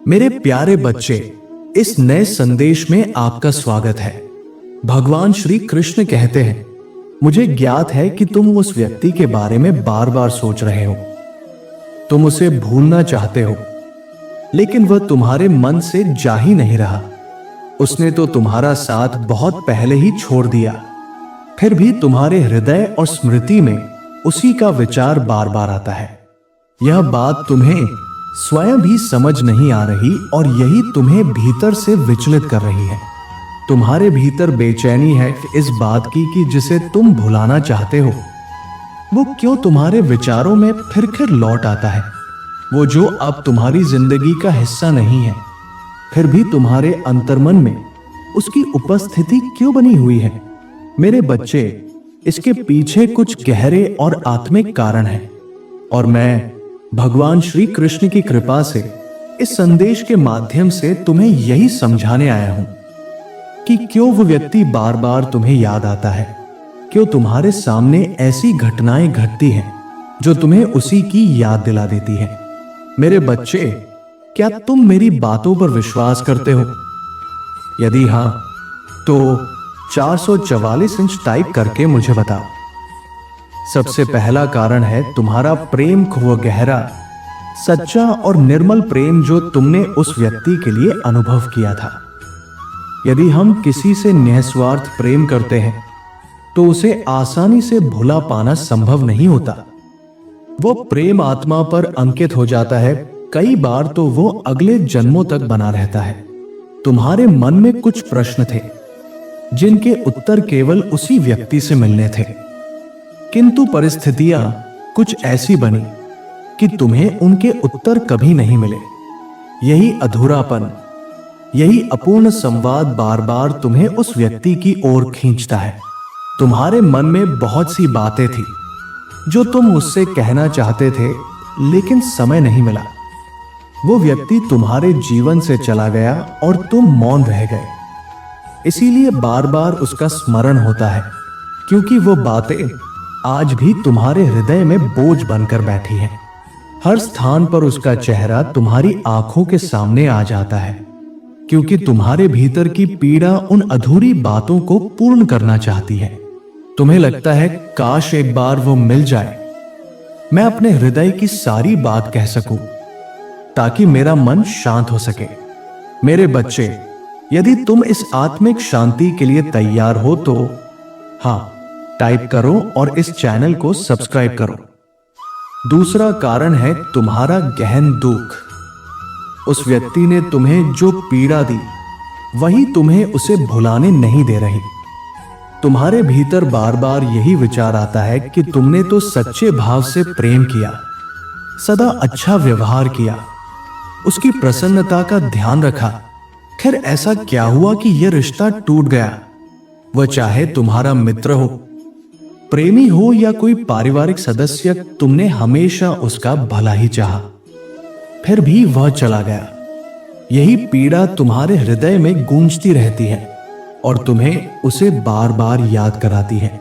मेरे प्यारे बच्चे, इस नए संदेश में आपका स्वागत है। भगवान श्री कृष्ण कहते हैं, मुझे ज्ञात है कि तुम उस व्यक्ति के बारे में बार बार सोच रहे हो। तुम उसे भूलना चाहते हो, लेकिन वह तुम्हारे मन से जा ही नहीं रहा। उसने तो तुम्हारा साथ बहुत पहले ही छोड़ दिया, फिर भी तुम्हारे हृदय और स्मृति में उसी का विचार बार बार आता है। यह बात तुम्हें स्वयं भी समझ नहीं आ रही और यही तुम्हें भीतर से विचलित कर रही है। तुम्हारे भीतर बेचैनी है इस बात की कि जिसे तुम भुलाना चाहते हो वो क्यों तुम्हारे विचारों में फिर फिर लौट आता है। वो जो अब तुम्हारी जिंदगी का हिस्सा नहीं है, फिर भी तुम्हारे अंतर्मन में उसकी उपस्थिति क्यों बनी हुई है। मेरे बच्चे, इसके पीछे कुछ गहरे और आत्मिक कारण हैं और मैं भगवान श्री कृष्ण की कृपा से इस संदेश के माध्यम से तुम्हें यही समझाने आया हूं कि क्यों वो व्यक्ति बार बार तुम्हें याद आता है, क्यों तुम्हारे सामने ऐसी घटनाएं घटती हैं जो तुम्हें उसी की याद दिला देती हैं। मेरे बच्चे, क्या तुम मेरी बातों पर विश्वास करते हो? यदि हां, तो 444 इंच टाइप करके मुझे बताओ। सबसे पहला कारण है तुम्हारा प्रेम को गहरा, सच्चा और निर्मल प्रेम जो तुमने उस व्यक्ति के लिए अनुभव किया था। यदि हम किसी से निस्वार्थ प्रेम करते हैं तो उसे आसानी से भुला पाना संभव नहीं होता। वो प्रेम आत्मा पर अंकित हो जाता है। कई बार तो वो अगले जन्मों तक बना रहता है। तुम्हारे मन में कुछ प्रश्न थे जिनके उत्तर केवल उसी व्यक्ति से मिलने थे, किंतु परिस्थितियां कुछ ऐसी बनी कि तुम्हें उनके उत्तर कभी नहीं मिले। यही अधूरापन, यही अपूर्ण संवाद बार बार तुम्हें उस व्यक्ति की ओर खींचता है। तुम्हारे मन में बहुत सी बातें थी जो तुम उससे कहना चाहते थे, लेकिन समय नहीं मिला। वो व्यक्ति तुम्हारे जीवन से चला गया और तुम मौन रह गए। इसीलिए बार बार उसका स्मरण होता है, क्योंकि वो बातें आज भी तुम्हारे हृदय में बोझ बनकर बैठी हैं। हर स्थान पर उसका चेहरा तुम्हारी आंखों के सामने आ जाता है, क्योंकि तुम्हारे भीतर की पीड़ा उन अधूरी बातों को पूर्ण करना चाहती है। तुम्हें लगता है काश एक बार वो मिल जाए, मैं अपने हृदय की सारी बात कह सकूं ताकि मेरा मन शांत हो सके। मेरे बच्चे, यदि तुम इस आत्मिक शांति के लिए तैयार हो तो हां टाइप करो और इस चैनल को सब्सक्राइब करो। दूसरा कारण है तुम्हारा गहन दुख। उस व्यक्ति ने तुम्हें जो पीड़ा दी वही तुम्हें उसे भुलाने नहीं दे रही। तुम्हारे भीतर बार बार यही विचार आता है कि तुमने तो सच्चे भाव से प्रेम किया, सदा अच्छा व्यवहार किया, उसकी प्रसन्नता का ध्यान रखा, फिर ऐसा क्या हुआ कि यह रिश्ता टूट गया। वह चाहे तुम्हारा मित्र हो, प्रेमी हो या कोई पारिवारिक सदस्य, तुमने हमेशा उसका भला ही चाहा, फिर भी वह चला गया। यही पीड़ा तुम्हारे हृदय में गूंजती रहती है और तुम्हें उसे बार बार याद कराती है।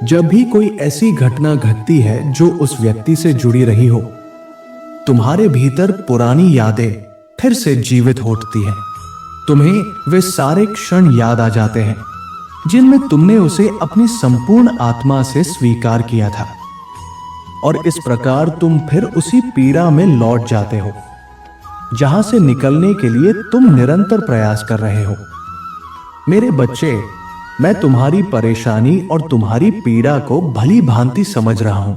जब भी कोई ऐसी घटना घटती है जो उस व्यक्ति से जुड़ी रही हो, तुम्हारे भीतर पुरानी यादें फिर से जीवित हो उठती हैं। तुम्हें वे सारे क्षण याद आ जाते हैं जिनमें तुमने उसे अपनी संपूर्ण आत्मा से स्वीकार किया था, और इस प्रकार तुम फिर उसी पीड़ा में लौट जाते हो जहां से निकलने के लिए तुम निरंतर प्रयास कर रहे हो। मेरे बच्चे, मैं तुम्हारी परेशानी और तुम्हारी पीड़ा को भली भांति समझ रहा हूं।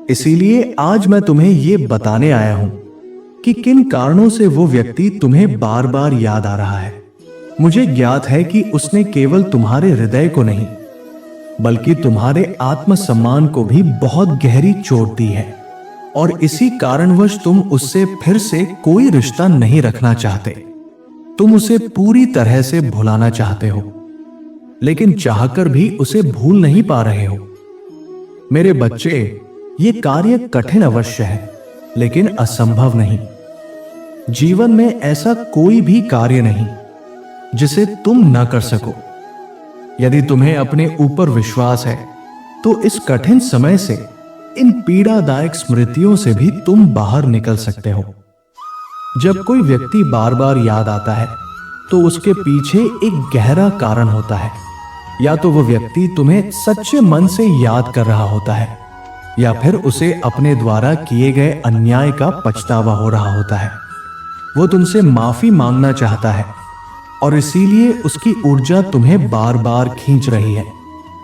इसीलिए आज मैं तुम्हें यह बताने आया हूं कि किन कारणों से वो व्यक्ति तुम्हें बार बार याद आ रहा है। मुझे ज्ञात है कि उसने केवल तुम्हारे हृदय को नहीं, बल्कि तुम्हारे आत्मसम्मान को भी बहुत गहरी चोट दी है, और इसी कारणवश तुम उससे फिर से कोई रिश्ता नहीं रखना चाहते। तुम उसे पूरी तरह से भुलाना चाहते हो, लेकिन चाहकर भी उसे भूल नहीं पा रहे हो। मेरे बच्चे, ये कार्य कठिन अवश्य है, लेकिन असंभव नहीं। जीवन में ऐसा कोई भी कार्य नहीं जिसे तुम न कर सको। यदि तुम्हें अपने ऊपर विश्वास है तो इस कठिन समय से इन पीड़ादायक स्मृतियों से भी तुम बाहर निकल सकते हो। जब कोई व्यक्ति बार बार याद आता है तो उसके पीछे एक गहरा कारण होता है। या तो वो व्यक्ति तुम्हें सच्चे मन से याद कर रहा होता है, या फिर उसे अपने द्वारा किए गए अन्याय का पछतावा हो रहा होता है। वो तुमसे माफी मांगना चाहता है और इसीलिए उसकी ऊर्जा तुम्हें बार बार खींच रही है।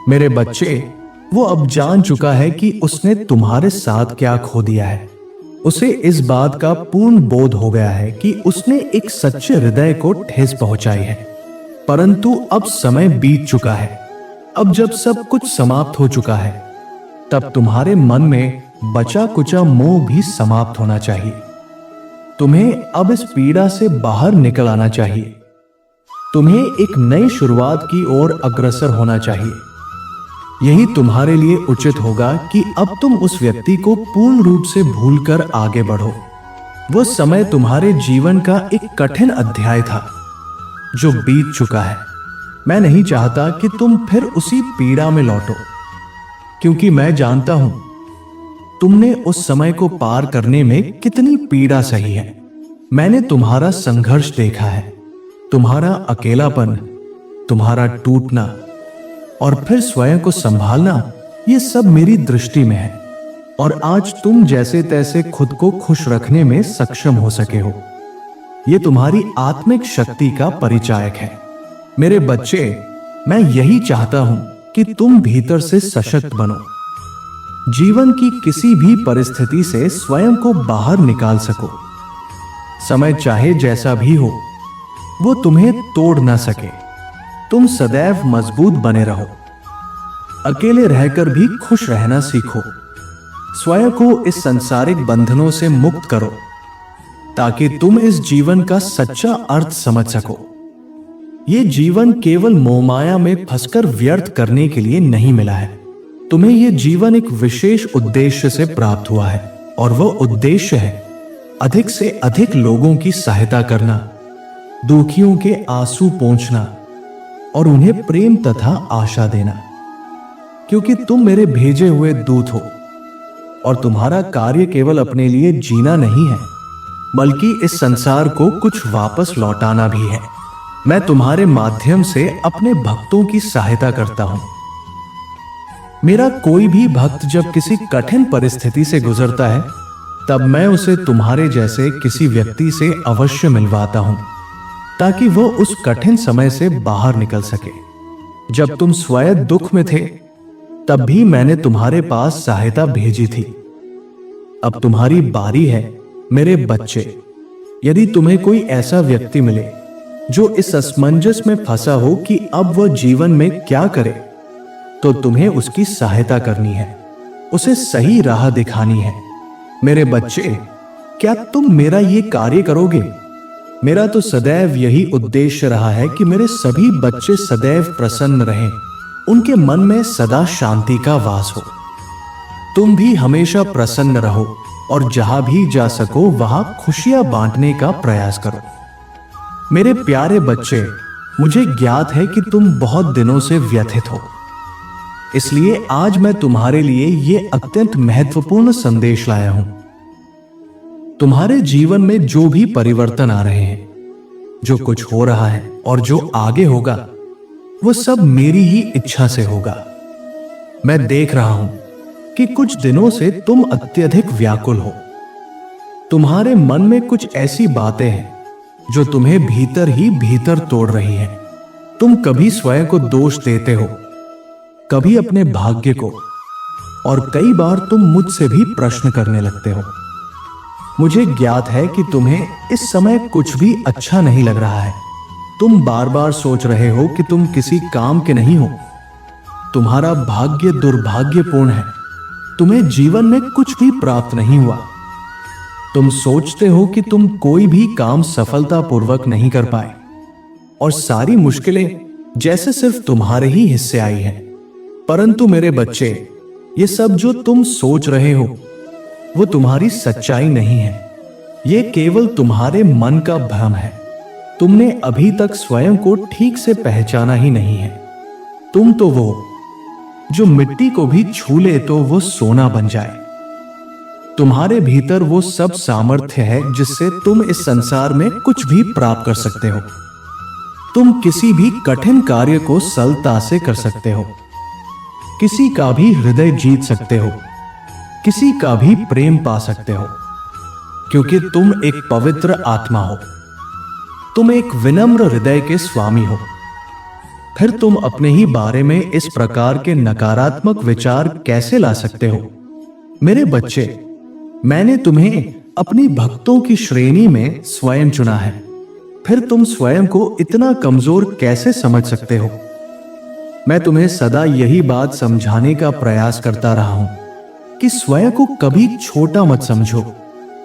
मेरे बच्चे, वो अब जान चुका है कि उसने तुम्हारे साथ क्या खो दिया है। उसे इस बात का पूर्ण बोध हो गया है कि उसने एक सच्चे हृदय को ठेस पहुंचाई है। परंतु अब समय बीत चुका है। अब जब सब कुछ समाप्त हो चुका है, तब तुम्हारे मन में बचा कुचा मोह भी समाप्त होना चाहिए। तुम्हें अब इस पीड़ा से बाहर निकल आना चाहिए। तुम्हें एक नई शुरुआत की ओर अग्रसर होना चाहिए। यही तुम्हारे लिए उचित होगा कि अब तुम उस व्यक्ति को पूर्ण रूप से भूलकर आगे बढ़ो। वो समय तुम्हारे जीवन का एक कठिन अध्याय था जो बीत चुका है। मैं नहीं चाहता कि तुम फिर उसी पीड़ा में लौटो, क्योंकि मैं जानता हूं तुमने उस समय को पार करने में कितनी पीड़ा सही है। मैंने तुम्हारा संघर्ष देखा है, तुम्हारा अकेलापन, तुम्हारा टूटना और फिर स्वयं को संभालना, ये सब मेरी दृष्टि में है। और आज तुम जैसे तैसे खुद को खुश रखने में सक्षम हो सके हो। ये तुम्हारी आत्मिक शक्ति का परिचायक है। मेरे बच्चे, मैं यही चाहता हूं कि तुम भीतर से सशक्त बनो, जीवन की किसी भी परिस्थिति से स्वयं को बाहर निकाल सको। समय चाहे जैसा भी हो, वो तुम्हें तोड़ ना सके। तुम सदैव मजबूत बने रहो। अकेले रहकर भी खुश रहना सीखो। स्वयं को इस सांसारिक बंधनों से मुक्त करो, ताकि तुम इस जीवन का सच्चा अर्थ समझ सको। ये जीवन केवल मोहमाया में फंसकर व्यर्थ करने के लिए नहीं मिला है। तुम्हें यह जीवन एक विशेष उद्देश्य से प्राप्त हुआ है, और वह उद्देश्य है अधिक से अधिक लोगों की सहायता करना, दुखियों के आंसू पोंछना और उन्हें प्रेम तथा आशा देना। क्योंकि तुम मेरे भेजे हुए दूत हो, और तुम्हारा कार्य केवल अपने लिए जीना नहीं है, बल्कि इस संसार को कुछ वापस लौटाना भी है। मैं तुम्हारे माध्यम से अपने भक्तों की सहायता करता हूं। मेरा कोई भी भक्त जब किसी कठिन परिस्थिति से गुजरता है, तब मैं उसे तुम्हारे जैसे किसी व्यक्ति से अवश्य मिलवाता हूं, ताकि वो उस कठिन समय से बाहर निकल सके। जब तुम स्वयं दुख में थे, तब भी मैंने तुम्हारे पास सहायता भेजी थी। अब तुम्हारी बारी है, मेरे बच्चे। यदि तुम्हें कोई ऐसा व्यक्ति मिले जो इस असमंजस में फंसा हो कि अब वह जीवन में क्या करे, तो तुम्हें उसकी सहायता करनी है, उसे सही राह दिखानी है। मेरे बच्चे, क्या तुम मेरा ये कार्य करोगे? मेरा तो सदैव यही उद्देश्य रहा है कि मेरे सभी बच्चे सदैव प्रसन्न रहें, उनके मन में सदा शांति का वास हो। तुम भी हमेशा प्रसन्न रहो और जहां भी जा सको वहां खुशियां बांटने का प्रयास करो। मेरे प्यारे बच्चे, मुझे ज्ञात है कि तुम बहुत दिनों से व्यथित हो, इसलिए आज मैं तुम्हारे लिए ये अत्यंत महत्वपूर्ण संदेश लाया हूं। तुम्हारे जीवन में जो भी परिवर्तन आ रहे हैं, जो कुछ हो रहा है और जो आगे होगा, वो सब मेरी ही इच्छा से होगा। मैं देख रहा हूं कि कुछ दिनों से तुम अत्यधिक व्याकुल हो। तुम्हारे मन में कुछ ऐसी बातें हैं जो तुम्हें भीतर ही भीतर तोड़ रही हैं। तुम कभी स्वयं को दोष देते हो, कभी अपने भाग्य को, और कई बार तुम मुझसे भी प्रश्न करने लगते हो। मुझे ज्ञात है कि तुम्हें इस समय कुछ भी अच्छा नहीं लग रहा है। तुम बार बार सोच रहे हो कि तुम किसी काम के नहीं हो। तुम्हारा भाग्य दुर्भाग्यपूर्ण है। तुम्हें जीवन में कुछ भी प्राप्त नहीं हुआ। तुम सोचते हो कि तुम कोई भी काम सफलतापूर्वक नहीं कर पाए, और सारी मुश्किलें जैसे सिर्फ तुम्हारे ही हिस्से आई हैं। परंतु मेरे बच्चे, ये सब जो तुम सोच रहे हो, वो तुम्हारी सच्चाई नहीं है। ये केवल तुम्हारे मन का भ्रम है। तुमने अभी तक स्वयं को ठीक से पहचाना ही नहीं है। तुम तो वो जो मिट्टी को भी छू ले तो वो सोना बन जाए। तुम्हारे भीतर वो सब सामर्थ्य है जिससे तुम इस संसार में कुछ भी प्राप्त कर सकते हो। तुम किसी भी कठिन कार्य को सरलता से कर सकते हो, किसी का भी हृदय जीत सकते हो, किसी का भी प्रेम पा सकते हो, क्योंकि तुम एक पवित्र आत्मा हो। तुम एक विनम्र हृदय के स्वामी हो। फिर तुम अपने ही बारे में इस प्रकार के नकारात्मक विचार कैसे ला सकते हो? मेरे बच्चे, मैंने तुम्हें अपनी भक्तों की श्रेणी में स्वयं चुना है। फिर तुम स्वयं को इतना कमजोर कैसे समझ सकते हो? मैं तुम्हें सदा यही बात समझाने का प्रयास करता रहा हूं कि स्वयं को कभी छोटा मत समझो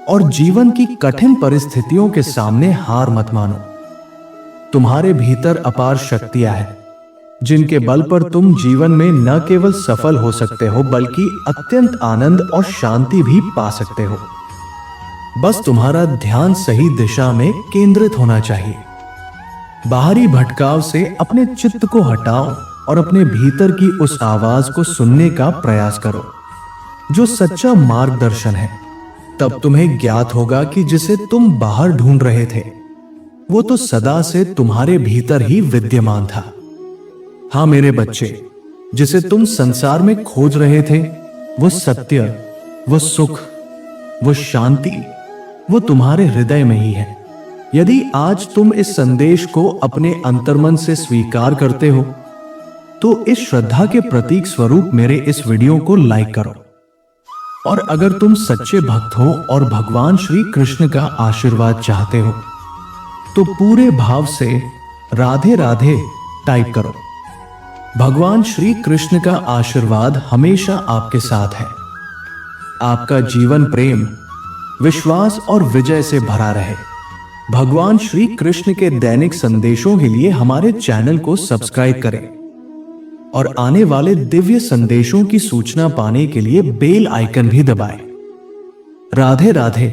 और जीवन की कठिन परिस्थितियों के सामने हार मत मानो। तुम्हारे भीतर अपार शक्तियां हैं जिनके बल पर तुम जीवन में न केवल सफल हो सकते हो बल्कि अत्यंत आनंद और शांति भी पा सकते हो। बस तुम्हारा ध्यान सही दिशा में केंद्रित होना चाहिए। बाहरी भटकाव से अपने चित्त को हटाओ और अपने भीतर की उस आवाज को सुनने का प्रयास करो जो सच्चा मार्गदर्शन है। तब तुम्हें ज्ञात होगा कि जिसे तुम बाहर ढूंढ रहे थे वो तो सदा से तुम्हारे भीतर ही विद्यमान था। हाँ मेरे बच्चे, जिसे तुम संसार में खोज रहे थे वो सत्य, वो सुख, वो शांति, वो तुम्हारे हृदय में ही है। यदि आज तुम इस संदेश को अपने अंतर्मन से स्वीकार करते हो तो इस श्रद्धा के प्रतीक स्वरूप मेरे इस वीडियो को लाइक करो। और अगर तुम सच्चे भक्त हो और भगवान श्री कृष्ण का आशीर्वाद चाहते हो तो पूरे भाव से राधे राधे टाइप करो। भगवान श्री कृष्ण का आशीर्वाद हमेशा आपके साथ है। आपका जीवन प्रेम, विश्वास और विजय से भरा रहे। भगवान श्री कृष्ण के दैनिक संदेशों के लिए हमारे चैनल को सब्सक्राइब करें और आने वाले दिव्य संदेशों की सूचना पाने के लिए बेल आइकन भी दबाएं। राधे राधे।